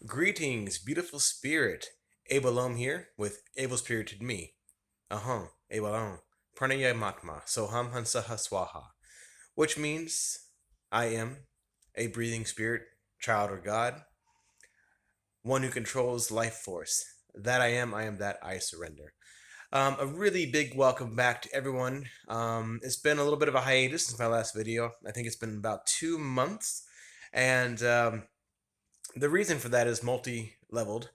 Greetings, beautiful spirit. Abel AUM here with Abel Spirited Me. Aham, Abel AUM. Pranaya Matma, Soham Hansaha Swaha. Which means I am a breathing spirit, child of God, one who controls life force. That I am that I surrender. A really big welcome back to everyone. It's been a little bit of a hiatus since my last video. I think it's been about 2 months. And the reason for that is multi-leveled,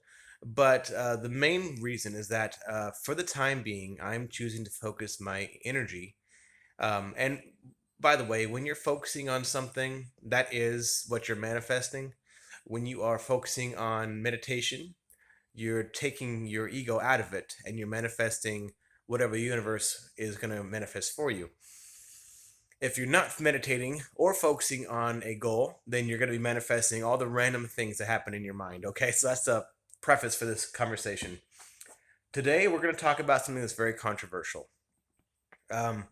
but the main reason is that for the time being, I'm choosing to focus my energy. And by the way, when you're focusing on something, that is what you're manifesting. When you are focusing on meditation, you're taking your ego out of it and you're manifesting whatever the universe is going to manifest for you. If you're not meditating or focusing on a goal, then you're going to be manifesting all the random things that happen in your mind. Okay, so that's the preface for this conversation. Today, we're going to talk about something that's very controversial. Um,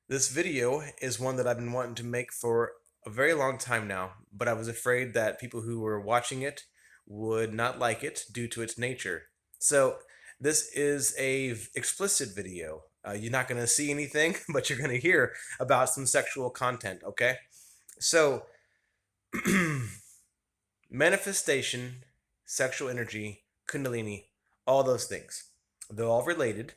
this video is one that I've been wanting to make for a very long time now, but I was afraid that people who were watching it would not like it due to its nature. So, this is a explicit video. You're not going to see anything, but you're going to hear about some sexual content, okay? So, manifestation, sexual energy, kundalini, all those things. They're all related.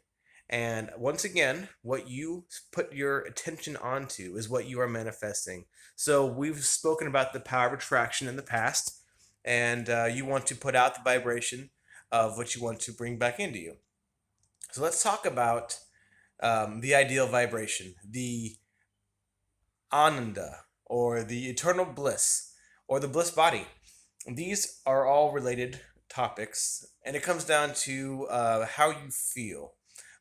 And once again, what you put your attention onto is what you are manifesting. So we've spoken about the power of attraction in the past, and you want to put out the vibration of what you want to bring back into you. So let's talk about the ideal vibration, the ananda, or the eternal bliss, or the bliss body. These are all related topics, and it comes down to how you feel.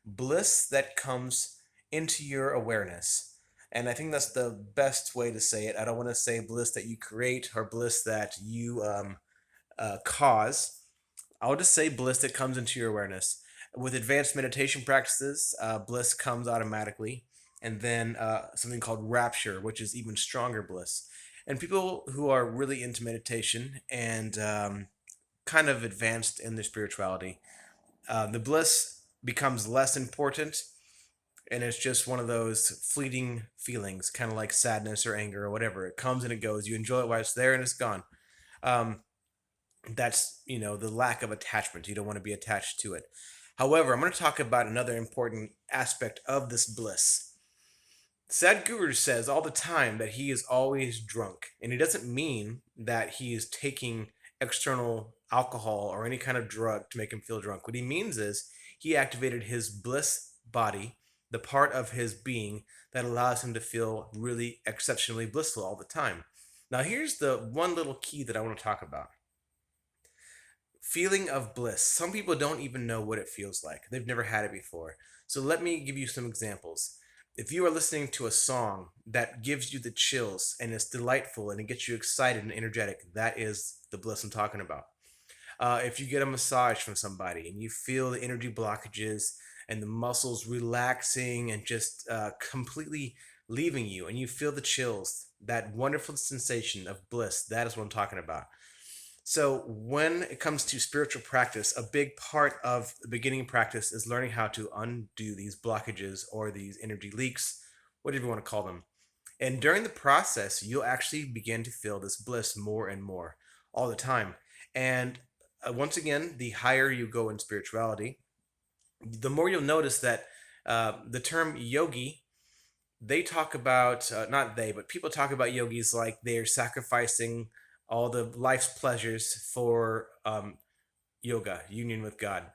Bliss that comes into your awareness. And I think that's the best way to say it. I don't want to say bliss that you create or bliss that you cause. I'll just say bliss that comes into your awareness. With advanced meditation practices, bliss comes automatically. And then something called rapture, which is even stronger bliss. And people who are really into meditation and kind of advanced in their spirituality, the bliss becomes less important, and it's just one of those fleeting feelings, kind of like sadness or anger or whatever. It comes and it goes. You enjoy it while it's there and it's gone. Um, that's the lack of attachment. You don't want to be attached to it. However, I'm going to talk about another important aspect of this bliss. Sadhguru says all the time that he is always drunk, and he doesn't mean that he is taking external alcohol or any kind of drug to make him feel drunk. What he means is he activated his bliss body, the part of his being that allows him to feel really exceptionally blissful all the time. Now, here's the one little key that I want to talk about. Feeling of bliss. Some people don't even know what it feels like. They've never had it before. So let me give you some examples. If you are listening to a song that gives you the chills and it's delightful and it gets you excited and energetic, that is the bliss I'm talking about. If you get a massage from somebody and you feel the energy blockages and the muscles relaxing and just completely leaving you, and you feel the chills, that wonderful sensation of bliss, that is what I'm talking about. So, when it comes to spiritual practice, a big part of the beginning practice is learning how to undo these blockages or these energy leaks, whatever you want to call them. And during the process, you'll actually begin to feel this bliss more and more all the time. And once again, the higher you go in spirituality, the more you'll notice that the term yogi, they talk about, not they, but people talk about yogis like they're sacrificing all the life's pleasures for yoga, union with God.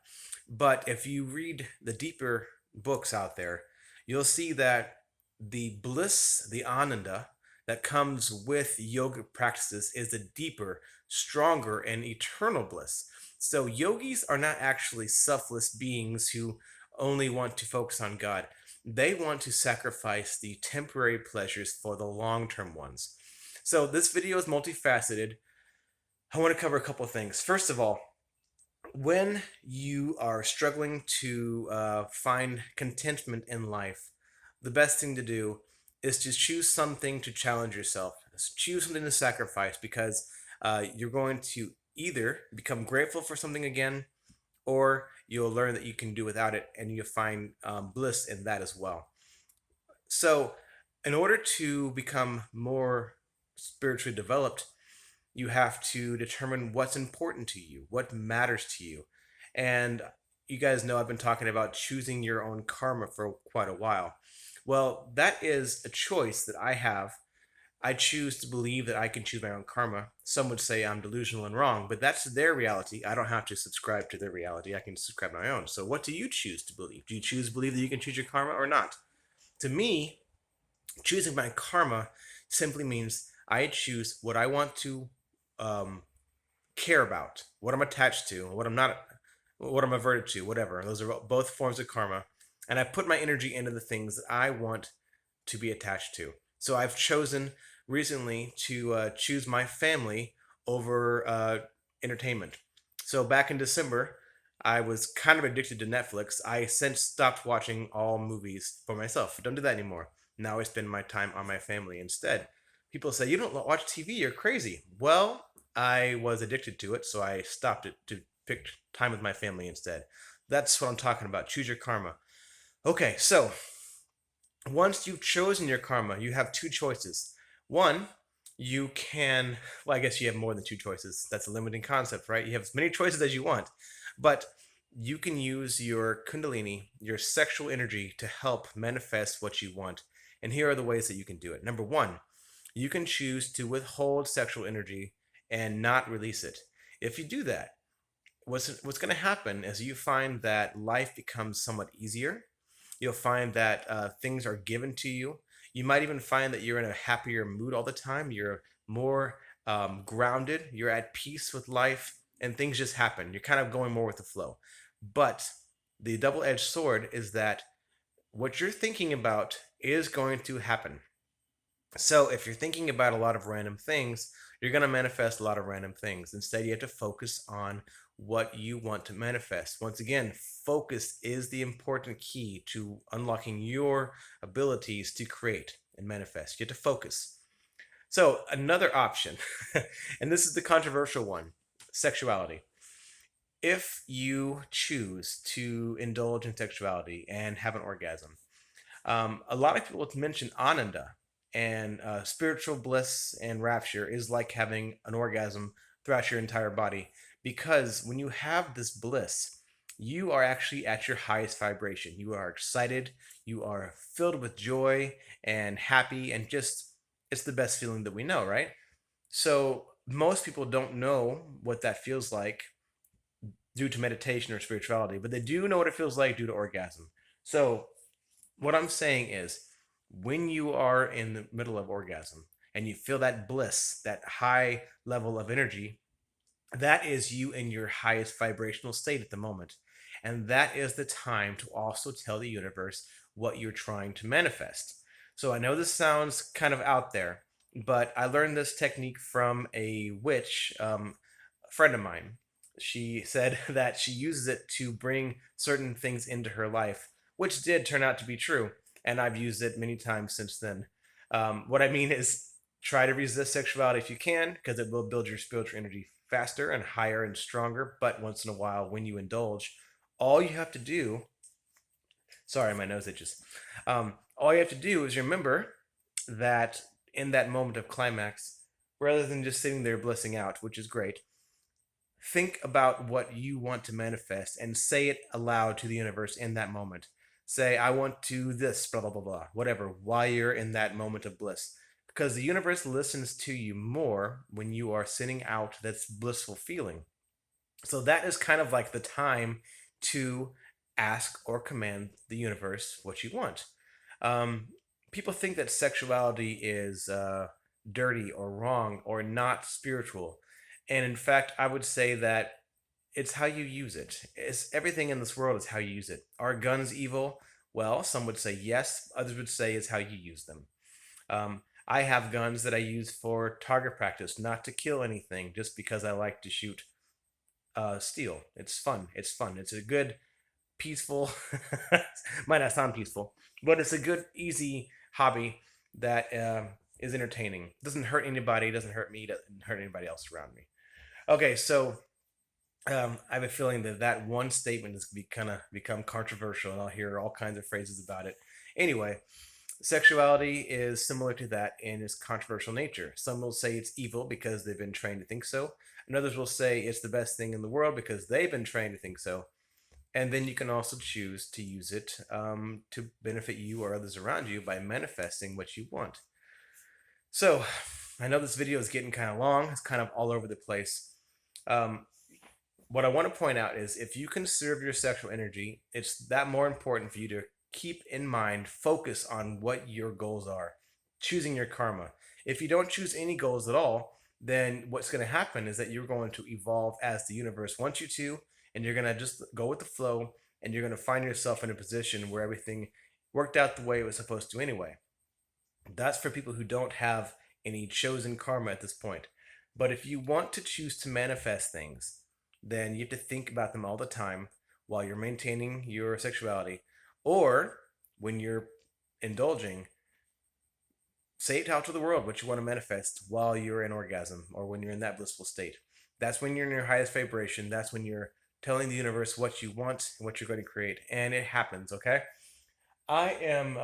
But if you read the deeper books out there, you'll see that the bliss, the ananda that comes with yoga practices is a deeper, stronger, and eternal bliss. So yogis are not actually selfless beings who only want to focus on God. They want to sacrifice the temporary pleasures for the long-term ones. So this video is multifaceted. I want to cover a couple of things. First of all, when you are struggling to find contentment in life, the best thing to do is to choose something to challenge yourself. Choose something to sacrifice because you're going to either become grateful for something again, or you'll learn that you can do without it, and you'll find bliss in that as well. So, in order to become more spiritually developed, you have to determine what's important to you, what matters to you. And you guys know I've been talking about choosing your own karma for quite a while. Well, that is a choice that I have. I choose to believe that I can choose my own karma. Some would say I'm delusional and wrong, but that's their reality. I don't have to subscribe to their reality. I can subscribe to my own. So, what do you choose to believe? Do you choose to believe that you can choose your karma or not? To me, choosing my karma simply means I choose what I want to um, care about, what I'm attached to, what I'm not, what I'm averted to, whatever. Those are both forms of karma. And I put my energy into the things that I want to be attached to. So I've chosen recently to choose my family over entertainment. So back in December, I was kind of addicted to Netflix. I since stopped watching all movies for myself. Don't do that anymore. Now I spend my time on my family instead. People say, "You don't watch TV, you're crazy." Well, I was addicted to it, so I stopped it to pick time with my family instead. That's what I'm talking about. Choose your karma. Okay, so once you've chosen your karma, you have two choices. One, you can, well, I guess you have more than two choices. That's a limiting concept, right? You have as many choices as you want, but you can use your Kundalini, your sexual energy, to help manifest what you want. And here are the ways that you can do it. Number one, you can choose to withhold sexual energy and not release it. If you do that, what's going to happen is you find that life becomes somewhat easier. You'll find that things are given to you. You might even find that you're in a happier mood all the time. You're more grounded. You're at peace with life, and things just happen. You're kind of going more with the flow. But the double edged sword is that what you're thinking about is going to happen. So if you're thinking about a lot of random things, you're going to manifest a lot of random things. Instead, you have to focus on what you want to manifest. Once again, focus is the important key to unlocking your abilities to create and manifest. You have to focus. So, another option, and this is the controversial one, sexuality. If you choose to indulge in sexuality and have an orgasm, a lot of people mention ananda, and spiritual bliss and rapture is like having an orgasm throughout your entire body, because when you have this bliss, you are actually at your highest vibration. You are excited, you are filled with joy and happy, and just it's the best feeling that we know, right? So most people don't know what that feels like due to meditation or spirituality, but they do know what it feels like due to orgasm. So what I'm saying is, when you are in the middle of orgasm and you feel that bliss, that high level of energy, that is you in your highest vibrational state at the moment. And that is the time to also tell the universe what you're trying to manifest. So I know this sounds kind of out there, but I learned this technique from a witch, a friend of mine. She said that she uses it to bring certain things into her life, which did turn out to be true. And I've used it many times since then. What I mean is, try to resist sexuality if you can, because it will build your spiritual energy faster and higher and stronger. But once in a while, when you indulge, all you have to do, sorry, my nose itches. All you have to do is remember that in that moment of climax, rather than just sitting there blissing out, which is great, think about what you want to manifest and say it aloud to the universe in that moment. Say, I want to this, blah, blah, blah, blah, whatever, while you're in that moment of bliss. Because the universe listens to you more when you are sending out that blissful feeling. So that is kind of like the time to ask or command the universe what you want. Um, People think that sexuality is dirty or wrong or not spiritual. And in fact, I would say that it's how you use it. It's everything in this world is how you use it. Are guns evil? Well, some would say yes. Others would say it's how you use them. I have guns that I use for target practice, not to kill anything, just because I like to shoot steel. It's fun. It's fun. It's a good, peaceful. Might not sound peaceful, but it's a good, easy hobby that is entertaining. Doesn't hurt anybody. Doesn't hurt me. Doesn't hurt anybody else around me. Okay, so I have a feeling that that one statement is kind of become controversial, and I'll hear all kinds of phrases about it. Anyway, sexuality is similar to that in its controversial nature. Some will say it's evil because they've been trained to think so, and others will say it's the best thing in the world because they've been trained to think so. And then you can also choose to use it to benefit you or others around you by manifesting what you want. So, I know this video is getting kind of long, it's kind of all over the place. Um, what I want to point out is if you conserve your sexual energy, it's that more important for you to keep in mind, focus on what your goals are, choosing your karma. If you don't choose any goals at all, then what's going to happen is that you're going to evolve as the universe wants you to, and you're going to just go with the flow, and you're going to find yourself in a position where everything worked out the way it was supposed to anyway. That's for people who don't have any chosen karma at this point. But if you want to choose to manifest things, then you have to think about them all the time while you're maintaining your sexuality. Or when you're indulging, say it out to the world what you want to manifest while you're in orgasm or when you're in that blissful state. That's when you're in your highest vibration. That's when you're telling the universe what you want and what you're going to create. And it happens, okay? I am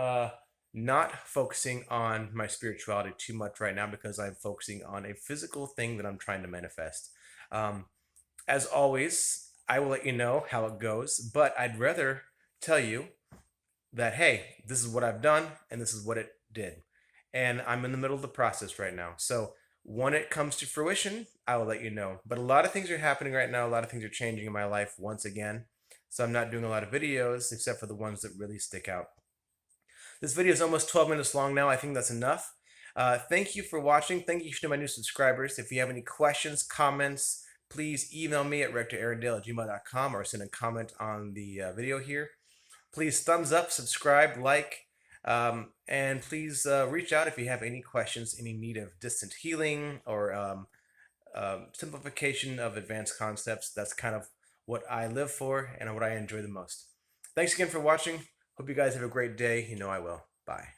not focusing on my spirituality too much right now because I'm focusing on a physical thing that I'm trying to manifest. Um, as always, I will let you know how it goes, but I'd rather tell you that, hey, this is what I've done and this is what it did. And I'm in the middle of the process right now. So when it comes to fruition, I will let you know. But a lot of things are happening right now. A lot of things are changing in my life once again. So I'm not doing a lot of videos except for the ones that really stick out. This video is almost 12 minutes long now. I think that's enough. Thank you for watching. Thank you to my new subscribers. If you have any questions, comments, please email me at rectorarendale@gmail.com or send a comment on the video here. Please thumbs up, subscribe, like, and please reach out if you have any questions, any need of distant healing or simplification of advanced concepts. That's kind of what I live for and what I enjoy the most. Thanks again for watching. Hope you guys have a great day. You know I will. Bye.